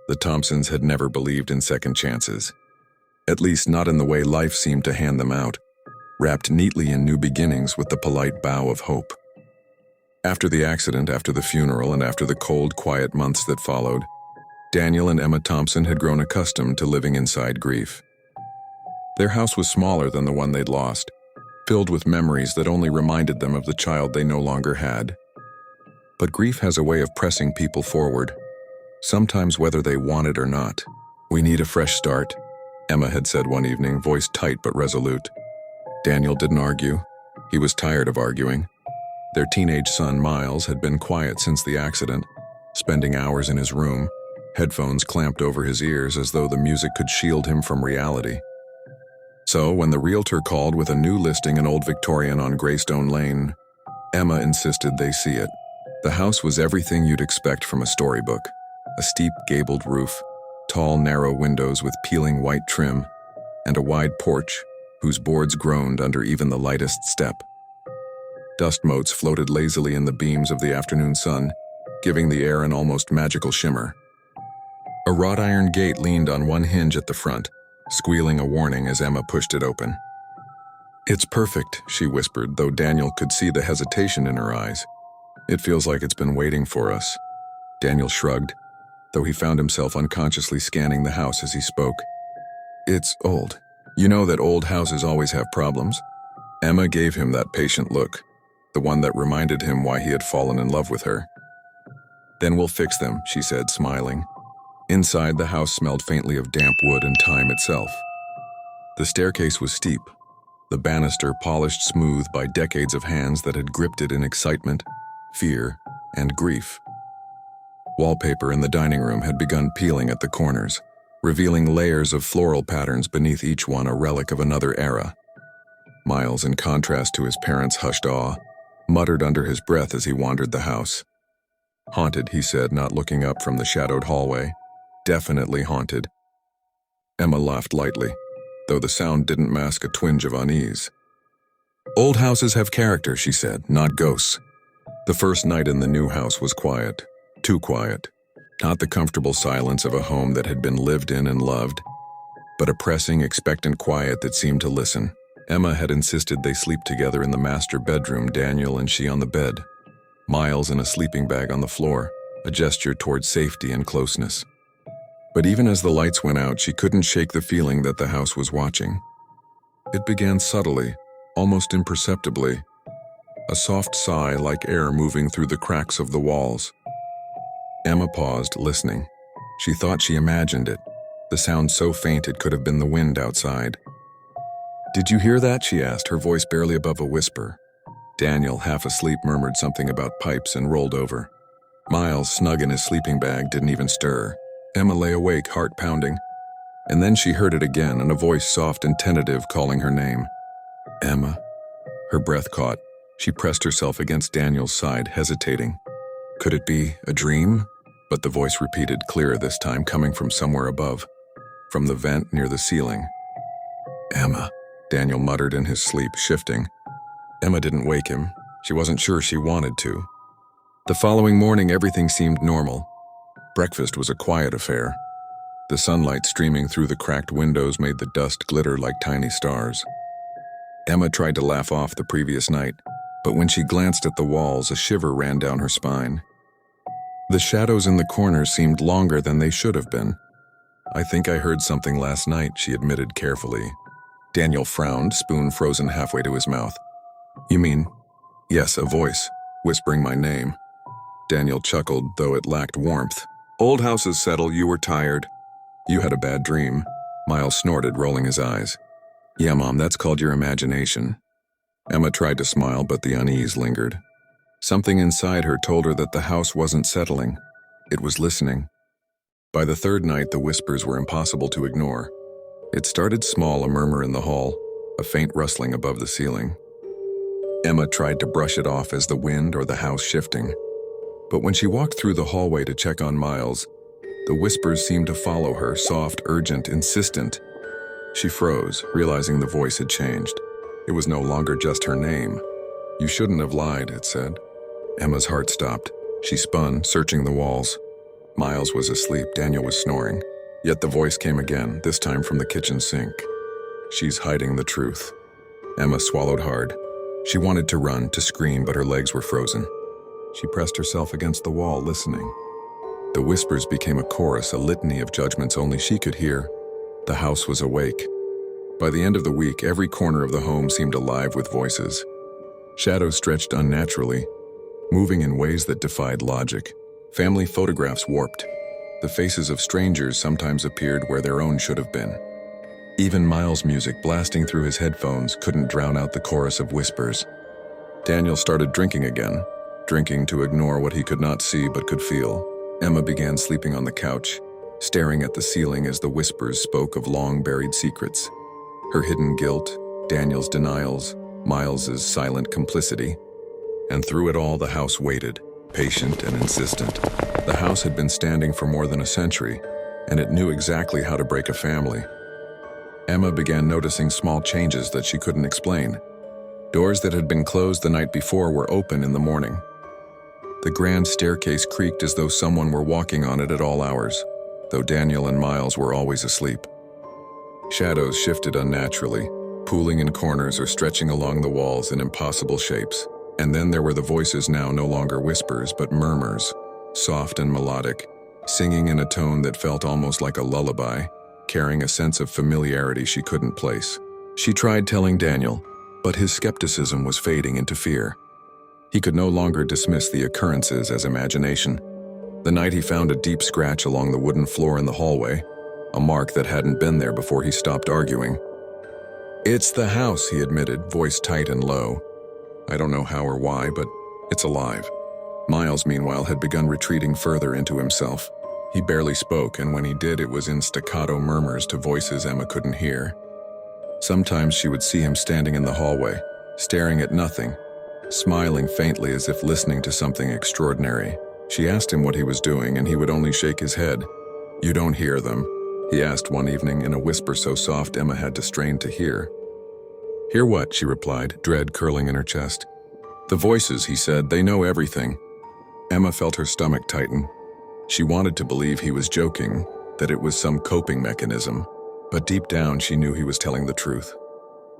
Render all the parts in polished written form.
The Thompsons had never believed in second chances. At least not in the way life seemed to hand them out, wrapped neatly in new beginnings with the polite bow of hope. After the accident, after the funeral, and after the cold, quiet months that followed, Daniel and Emma Thompson had grown accustomed to living inside grief. Their house was smaller than the one they'd lost, filled with memories that only reminded them of the child they no longer had. But grief has a way of pressing people forward, sometimes whether they want it or not. "We need a fresh start," Emma had said one evening, voice tight but resolute. Daniel didn't argue. He was tired of arguing. Their teenage son, Miles, had been quiet since the accident, spending hours in his room, headphones clamped over his ears as though the music could shield him from reality. So, when the realtor called with a new listing in Old Victorian on Greystone Lane, Emma insisted they see it. The house was everything you'd expect from a storybook. A steep, gabled roof, tall, narrow windows with peeling white trim, and a wide porch whose boards groaned under even the lightest step. Dust motes floated lazily in the beams of the afternoon sun, giving the air an almost magical shimmer. A wrought iron gate leaned on one hinge at the front, squealing a warning as Emma pushed it open. "It's perfect," she whispered, though Daniel could see the hesitation in her eyes. "It feels like it's been waiting for us." Daniel shrugged, though he found himself unconsciously scanning the house as he spoke. "It's old. You know that old houses always have problems." Emma gave him that patient look, the one that reminded him why he had fallen in love with her. "Then we'll fix them," she said, smiling. Inside, the house smelled faintly of damp wood and time itself. The staircase was steep, the banister polished smooth by decades of hands that had gripped it in excitement, fear, and grief. Wallpaper in the dining room had begun peeling at the corners, revealing layers of floral patterns beneath each one, a relic of another era. Miles, in contrast to his parents' hushed awe, muttered under his breath as he wandered the house. "Haunted," he said, not looking up from the shadowed hallway. "Definitely haunted." Emma laughed lightly, though the sound didn't mask a twinge of unease. "Old houses have character," she said, "not ghosts." The first night in the new house was quiet. Too quiet. Not the comfortable silence of a home that had been lived in and loved, but a pressing, expectant quiet that seemed to listen. Emma had insisted they sleep together in the master bedroom, Daniel and she on the bed, Miles in a sleeping bag on the floor, a gesture toward safety and closeness. But even as the lights went out, she couldn't shake the feeling that the house was watching. It began subtly, almost imperceptibly, a soft sigh like air moving through the cracks of the walls. Emma paused, listening. She thought she imagined it, the sound so faint it could have been the wind outside. "Did you hear that?" she asked, her voice barely above a whisper. Daniel, half asleep, murmured something about pipes and rolled over. Miles, snug in his sleeping bag, didn't even stir. Emma lay awake, heart pounding. And then she heard it again, and a voice soft and tentative calling her name. "Emma." Her breath caught. She pressed herself against Daniel's side, hesitating. Could it be a dream? But the voice repeated, clearer this time, coming from somewhere above, from the vent near the ceiling. "Emma," Daniel muttered in his sleep, shifting. Emma didn't wake him. She wasn't sure she wanted to. The following morning, everything seemed normal. Breakfast was a quiet affair. The sunlight streaming through the cracked windows made the dust glitter like tiny stars. Emma tried to laugh off the previous night, but when she glanced at the walls, a shiver ran down her spine. The shadows in the corners seemed longer than they should have been. "I think I heard something last night," she admitted carefully. Daniel frowned, spoon frozen halfway to his mouth. "You mean?" "Yes, a voice, whispering my name." Daniel chuckled, though it lacked warmth. "Old houses settle, you were tired." "You had a bad dream," Miles snorted, rolling his eyes. "Yeah, Mom, that's called your imagination." Emma tried to smile, but the unease lingered. Something inside her told her that the house wasn't settling. It was listening. By the third night, the whispers were impossible to ignore. It started small, a murmur in the hall, a faint rustling above the ceiling. Emma tried to brush it off as the wind or the house shifting. But when she walked through the hallway to check on Miles, the whispers seemed to follow her, soft, urgent, insistent. She froze, realizing the voice had changed. It was no longer just her name. "You shouldn't have lied," it said. Emma's heart stopped. She spun, searching the walls. Miles was asleep, Daniel was snoring. Yet the voice came again, this time from the kitchen sink. She's hiding the truth. Emma swallowed hard. She wanted to run, to scream, but her legs were frozen. She pressed herself against the wall, listening. The whispers became a chorus, a litany of judgments only she could hear. The house was awake. By the end of the week, every corner of the home seemed alive with voices. Shadows stretched unnaturally, moving in ways that defied logic. Family photographs warped. The faces of strangers sometimes appeared where their own should have been. Even Miles' music blasting through his headphones couldn't drown out the chorus of whispers. Daniel started drinking again, drinking to ignore what he could not see but could feel. Emma began sleeping on the couch, staring at the ceiling as the whispers spoke of long-buried secrets. Her hidden guilt, Daniel's denials, Miles's silent complicity. And through it all, the house waited, patient and insistent. The house had been standing for more than a century, and it knew exactly how to break a family. Emma began noticing small changes that she couldn't explain. Doors that had been closed the night before were open in the morning. The grand staircase creaked as though someone were walking on it at all hours, though Daniel and Miles were always asleep. Shadows shifted unnaturally, pooling in corners or stretching along the walls in impossible shapes. And then there were the voices, now no longer whispers but murmurs, soft and melodic, singing in a tone that felt almost like a lullaby, carrying a sense of familiarity she couldn't place. She tried telling Daniel, but his skepticism was fading into fear. He could no longer dismiss the occurrences as imagination. The night he found a deep scratch along the wooden floor in the hallway, a mark that hadn't been there before he stopped arguing. "It's the house," he admitted, voice tight and low. "I don't know how or why, but it's alive." Miles, meanwhile, had begun retreating further into himself. He barely spoke, and when he did, it was in staccato murmurs to voices Emma couldn't hear. Sometimes she would see him standing in the hallway, staring at nothing, smiling faintly as if listening to something extraordinary. She asked him what he was doing, and he would only shake his head. "You don't hear them?" he asked one evening in a whisper so soft Emma had to strain to hear. "Hear what?" she replied, dread curling in her chest. "The voices," he said, "they know everything." Emma felt her stomach tighten. She wanted to believe he was joking, that it was some coping mechanism, but deep down she knew he was telling the truth.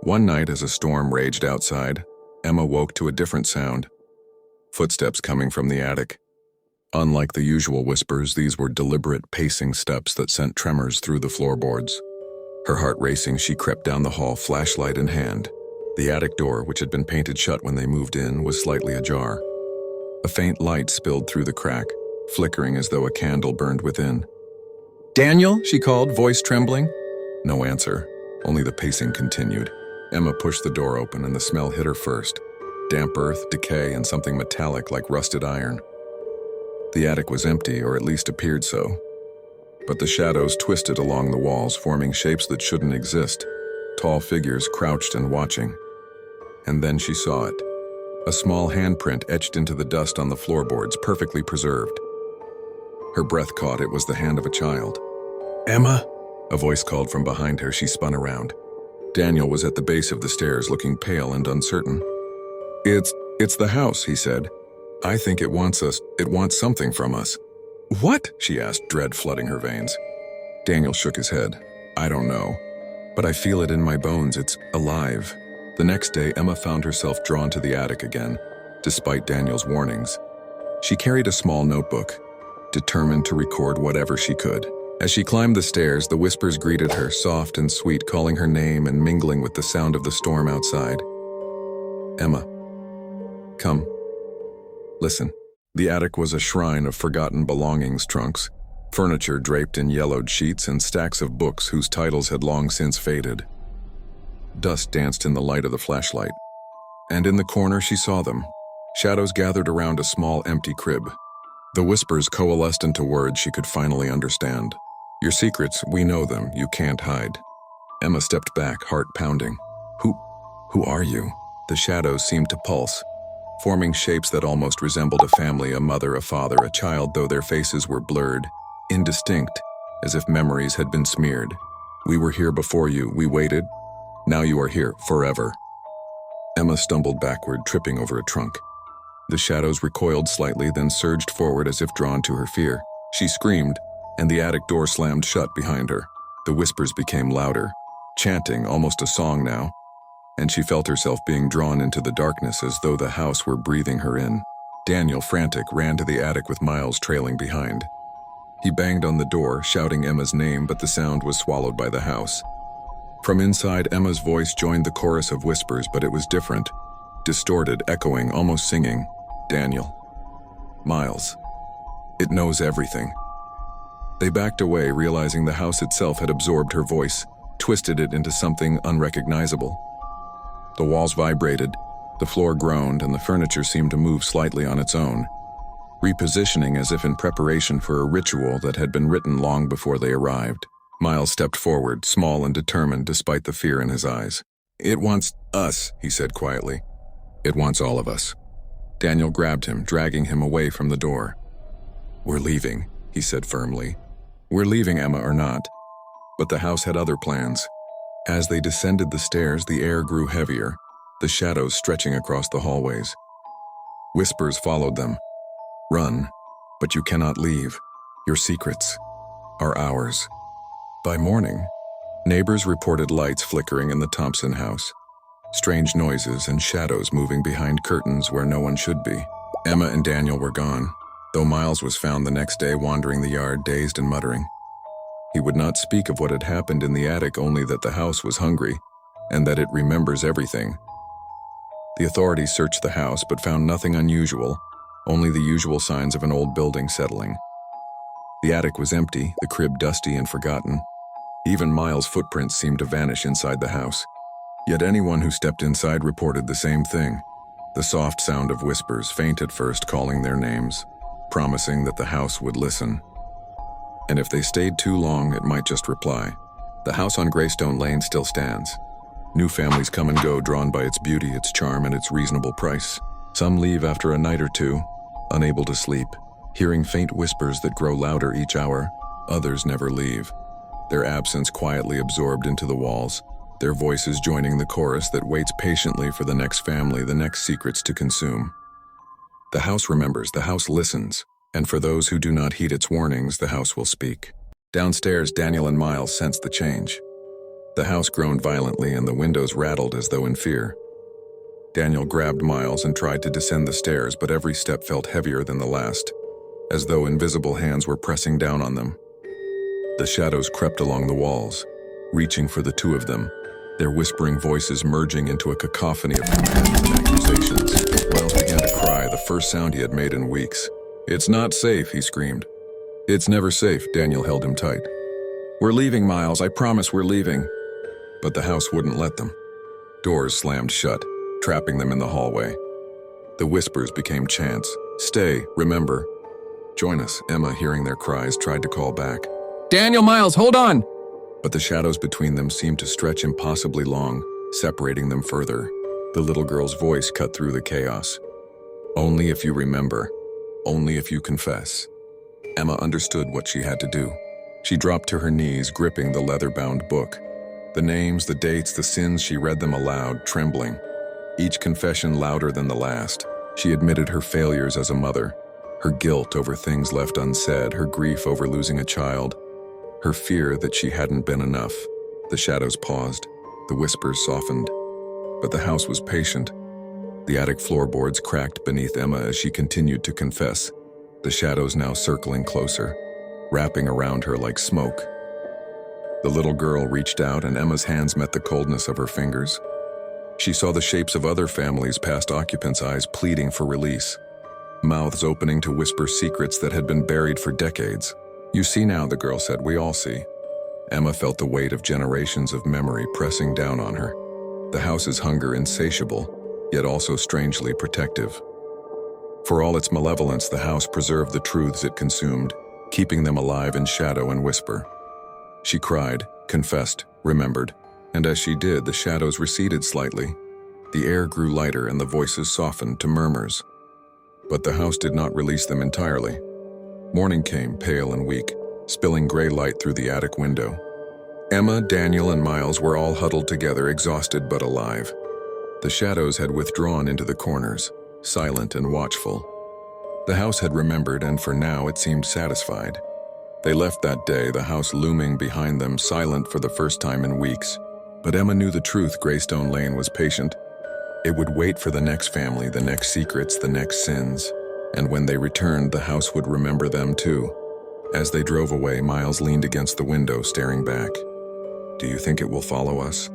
One night as a storm raged outside, Emma woke to a different sound. Footsteps coming from the attic. Unlike the usual whispers, these were deliberate pacing steps that sent tremors through the floorboards. Her heart racing, she crept down the hall, flashlight in hand. The attic door, which had been painted shut when they moved in, was slightly ajar. A faint light spilled through the crack, flickering as though a candle burned within. "Daniel?" she called, voice trembling. No answer, only the pacing continued. Emma pushed the door open and the smell hit her first. Damp earth, decay, and something metallic like rusted iron. The attic was empty, or at least appeared so. But the shadows twisted along the walls, forming shapes that shouldn't exist. Tall figures crouched and watching. And then she saw it. A small handprint etched into the dust on the floorboards, perfectly preserved. Her breath caught. It was the hand of a child. "Emma?" a voice called from behind her. She spun around. Daniel was at the base of the stairs, looking pale and uncertain. It's the house," he said. "I think it wants us. It wants something from us." "What?" she asked, dread flooding her veins. Daniel shook his head. "I don't know, but I feel it in my bones. It's alive." The next day, Emma found herself drawn to the attic again, despite Daniel's warnings. She carried a small notebook, determined to record whatever she could. As she climbed the stairs, the whispers greeted her, soft and sweet, calling her name and mingling with the sound of the storm outside. "Emma, come. Listen." The attic was a shrine of forgotten belongings, trunks, furniture draped in yellowed sheets, and stacks of books whose titles had long since faded. Dust danced in the light of the flashlight, and in the corner she saw them. Shadows gathered around a small empty crib. The whispers coalesced into words she could finally understand. "Your secrets, we know them, you can't hide." Emma stepped back, heart pounding. Who are you?" The shadows seemed to pulse, forming shapes that almost resembled a family, a mother, a father, a child, though their faces were blurred, indistinct, as if memories had been smeared. "We were here before you, we waited. Now you are here, forever." Emma stumbled backward, tripping over a trunk. The shadows recoiled slightly, then surged forward as if drawn to her fear. She screamed, and the attic door slammed shut behind her. The whispers became louder, chanting, almost a song now, and she felt herself being drawn into the darkness as though the house were breathing her in. Daniel, frantic, ran to the attic with Miles trailing behind. He banged on the door, shouting Emma's name, but the sound was swallowed by the house. From inside, Emma's voice joined the chorus of whispers, but it was different, distorted, echoing, almost singing. Daniel. Miles. It knows everything. They backed away, realizing the house itself had absorbed her voice, twisted it into something unrecognizable. The walls vibrated, the floor groaned, and the furniture seemed to move slightly on its own, repositioning as if in preparation for a ritual that had been written long before they arrived. Miles stepped forward, small and determined despite the fear in his eyes. It wants us, he said quietly. It wants all of us. Daniel grabbed him, dragging him away from the door. We're leaving, he said firmly. We're leaving, Emma or not. But the house had other plans. As they descended the stairs, the air grew heavier, the shadows stretching across the hallways. Whispers followed them. Run, but you cannot leave. Your secrets are ours. By morning, neighbors reported lights flickering in the Thompson house, strange noises and shadows moving behind curtains where no one should be. Emma and Daniel were gone, though Miles was found the next day wandering the yard, dazed and muttering. He would not speak of what had happened in the attic, only that the house was hungry and that it remembers everything. The authorities searched the house but found nothing unusual, only the usual signs of an old building settling. The attic was empty, the crib dusty and forgotten. Even Miles' footprints seemed to vanish inside the house. Yet anyone who stepped inside reported the same thing. The soft sound of whispers, faint at first, calling their names, promising that the house would listen. And if they stayed too long, it might just reply. The house on Greystone Lane still stands. New families come and go, drawn by its beauty, its charm, and its reasonable price. Some leave after a night or two, unable to sleep, hearing faint whispers that grow louder each hour. Others never leave, their absence quietly absorbed into the walls, their voices joining the chorus that waits patiently for the next family, the next secrets to consume. The house remembers, the house listens, and for those who do not heed its warnings, the house will speak. Downstairs, Daniel and Miles sensed the change. The house groaned violently and the windows rattled as though in fear. Daniel grabbed Miles and tried to descend the stairs, but every step felt heavier than the last, as though invisible hands were pressing down on them. The shadows crept along the walls, reaching for the two of them, their whispering voices merging into a cacophony of commands and accusations. Miles began to cry, the first sound he had made in weeks. It's not safe, he screamed. It's never safe, Daniel held him tight. We're leaving, Miles, I promise we're leaving. But the house wouldn't let them. Doors slammed shut, trapping them in the hallway. The whispers became chants. Stay, remember. Join us, Emma, hearing their cries, tried to call back. Daniel, Miles, hold on! But the shadows between them seemed to stretch impossibly long, separating them further. The little girl's voice cut through the chaos. Only if you remember. Only if you confess. Emma understood what she had to do. She dropped to her knees, gripping the leather-bound book. The names, the dates, the sins, she read them aloud, trembling. Each confession louder than the last. She admitted her failures as a mother, her guilt over things left unsaid, her grief over losing a child, her fear that she hadn't been enough. The shadows paused, the whispers softened, but the house was patient. The attic floorboards cracked beneath Emma as she continued to confess, the shadows now circling closer, wrapping around her like smoke. The little girl reached out and Emma's hands met the coldness of her fingers. She saw the shapes of other families, past occupants' eyes pleading for release, mouths opening to whisper secrets that had been buried for decades. You see now, the girl said, we all see. Emma felt the weight of generations of memory pressing down on her. The house's hunger insatiable, yet also strangely protective. For all its malevolence, the house preserved the truths it consumed, keeping them alive in shadow and whisper. She cried, confessed, remembered, and as she did, the shadows receded slightly. The air grew lighter and the voices softened to murmurs. But the house did not release them entirely. Morning came, pale and weak, spilling gray light through the attic window. Emma, Daniel, and Miles were all huddled together, exhausted but alive. The shadows had withdrawn into the corners, silent and watchful. The house had remembered, and for now it seemed satisfied. They left that day, the house looming behind them, silent for the first time in weeks. But Emma knew the truth. Greystone Lane was patient. It would wait for the next family, the next secrets, the next sins. And when they returned, the house would remember them too. As they drove away, Miles leaned against the window, staring back. "Do you think it will follow us?"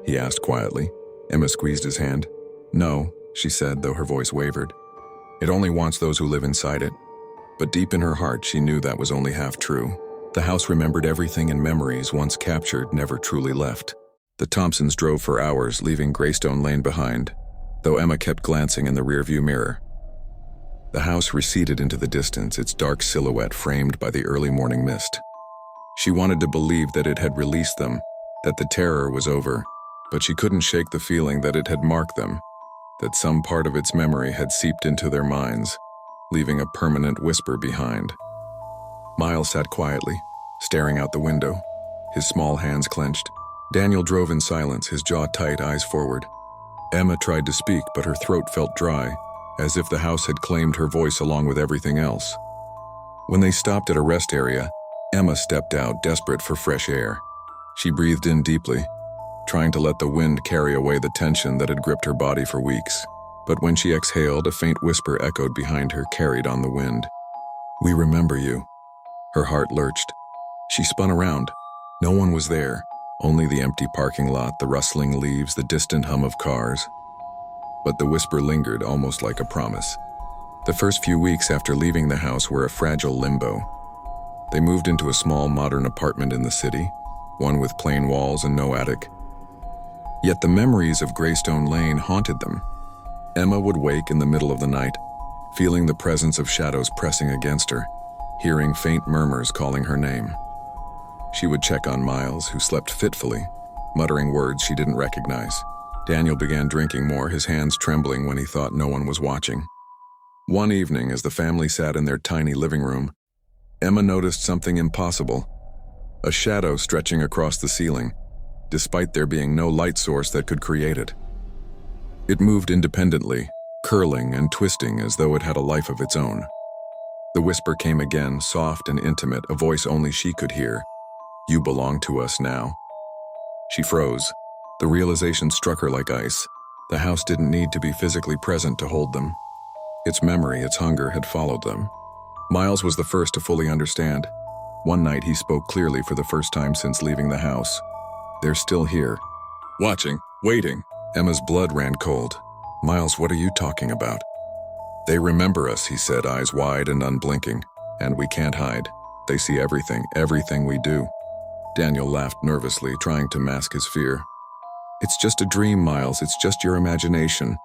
he asked quietly. Emma squeezed his hand. "No," she said, though her voice wavered. "It only wants those who live inside it." But deep in her heart, she knew that was only half true. The house remembered everything, and memories, once captured, never truly left. The Thompsons drove for hours, leaving Greystone Lane behind, though Emma kept glancing in the rearview mirror. The house receded into the distance, its dark silhouette framed by the early morning mist. She wanted to believe that it had released them, that the terror was over, but she couldn't shake the feeling that it had marked them, that some part of its memory had seeped into their minds, leaving a permanent whisper behind. Miles sat quietly, staring out the window, his small hands clenched. Daniel drove in silence, his jaw tight, eyes forward. Emma tried to speak, but her throat felt dry, as if the house had claimed her voice along with everything else. When they stopped at a rest area, Emma stepped out, desperate for fresh air. She breathed in deeply, trying to let the wind carry away the tension that had gripped her body for weeks. But when she exhaled, a faint whisper echoed behind her, carried on the wind. "We remember you." Her heart lurched. She spun around. No one was there, only the empty parking lot, the rustling leaves, the distant hum of cars. But the whisper lingered, almost like a promise. The first few weeks after leaving the house were a fragile limbo. They moved into a small modern apartment in the city, one with plain walls and no attic. Yet the memories of Greystone Lane haunted them. Emma would wake in the middle of the night, feeling the presence of shadows pressing against her, hearing faint murmurs calling her name. She would check on Miles, who slept fitfully, muttering words she didn't recognize. Daniel began drinking more, his hands trembling when he thought no one was watching. One evening, as the family sat in their tiny living room, Emma noticed something impossible: a shadow stretching across the ceiling, despite there being no light source that could create it. It moved independently, curling and twisting as though it had a life of its own. The whisper came again, soft and intimate, a voice only she could hear. "You belong to us now." She froze. The realization struck her like ice. The house didn't need to be physically present to hold them. Its memory, its hunger, had followed them. Miles was the first to fully understand. One night he spoke clearly for the first time since leaving the house. "They're still here. Watching, waiting." Emma's blood ran cold. "Miles, what are you talking about?" "They remember us," he said, eyes wide and unblinking. "And we can't hide. They see everything, everything we do." Daniel laughed nervously, trying to mask his fear. "It's just a dream, Miles, it's just your imagination."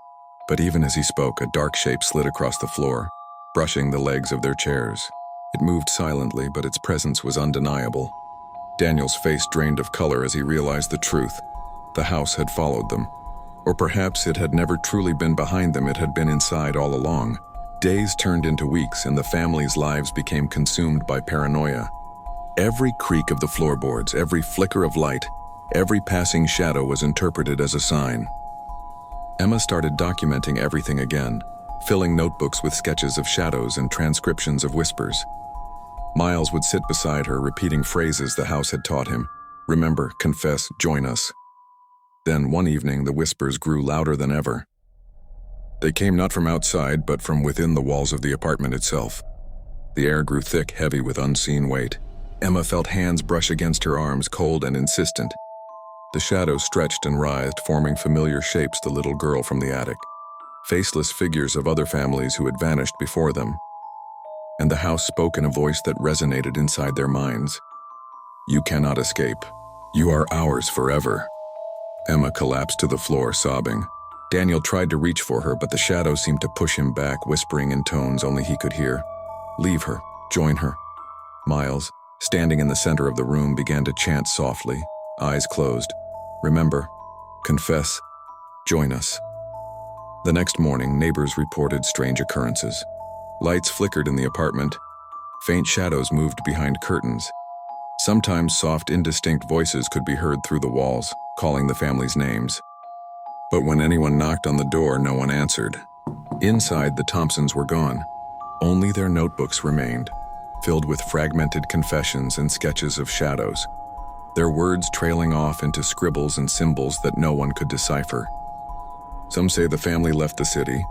But even as he spoke, a dark shape slid across the floor, brushing the legs of their chairs. It moved silently, but its presence was undeniable. Daniel's face drained of color as he realized the truth. The house had followed them. Or perhaps it had never truly been behind them, it had been inside all along. Days turned into weeks, and the family's lives became consumed by paranoia. Every creak of the floorboards, every flicker of light, every passing shadow was interpreted as a sign. Emma started documenting everything again, filling notebooks with sketches of shadows and transcriptions of whispers. Miles would sit beside her, repeating phrases the house had taught him. "Remember, confess, join us." Then one evening, the whispers grew louder than ever. They came not from outside, but from within the walls of the apartment itself. The air grew thick, heavy with unseen weight. Emma felt hands brush against her arms, cold and insistent. The shadows stretched and writhed, forming familiar shapes, the little girl from the attic, faceless figures of other families who had vanished before them. And the house spoke in a voice that resonated inside their minds. "You cannot escape. You are ours forever." Emma collapsed to the floor, sobbing. Daniel tried to reach for her, but the shadow seemed to push him back, whispering in tones only he could hear. "Leave her. Join her." Miles, standing in the center of the room, began to chant softly, eyes closed. "Remember, confess, join us." The next morning, neighbors reported strange occurrences. Lights flickered in the apartment. Faint shadows moved behind curtains. Sometimes soft, indistinct voices could be heard through the walls, calling the family's names. But when anyone knocked on the door, no one answered. Inside, the Thompsons were gone. Only their notebooks remained, filled with fragmented confessions and sketches of shadows, their words trailing off into scribbles and symbols that no one could decipher. Some say the family left the city,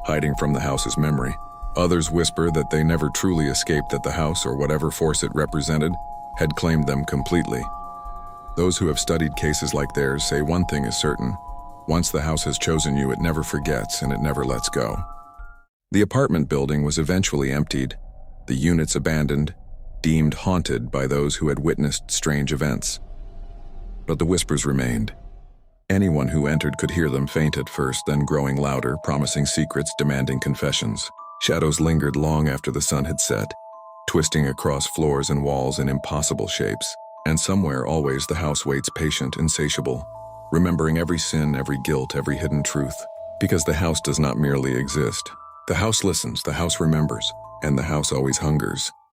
hiding from the house's memory. Others whisper that they never truly escaped, that the house, or whatever force it represented, had claimed them completely. Those who have studied cases like theirs say one thing is certain: once the house has chosen you, it never forgets and it never lets go. The apartment building was eventually emptied, the units abandoned, deemed haunted by those who had witnessed strange events. But the whispers remained. Anyone who entered could hear them, faint at first, then growing louder, promising secrets, demanding confessions. Shadows lingered long after the sun had set, twisting across floors and walls in impossible shapes. And somewhere, always, the house waits, patient, insatiable, remembering every sin, every guilt, every hidden truth. Because the house does not merely exist. The house listens, the house remembers, and the house always hungers.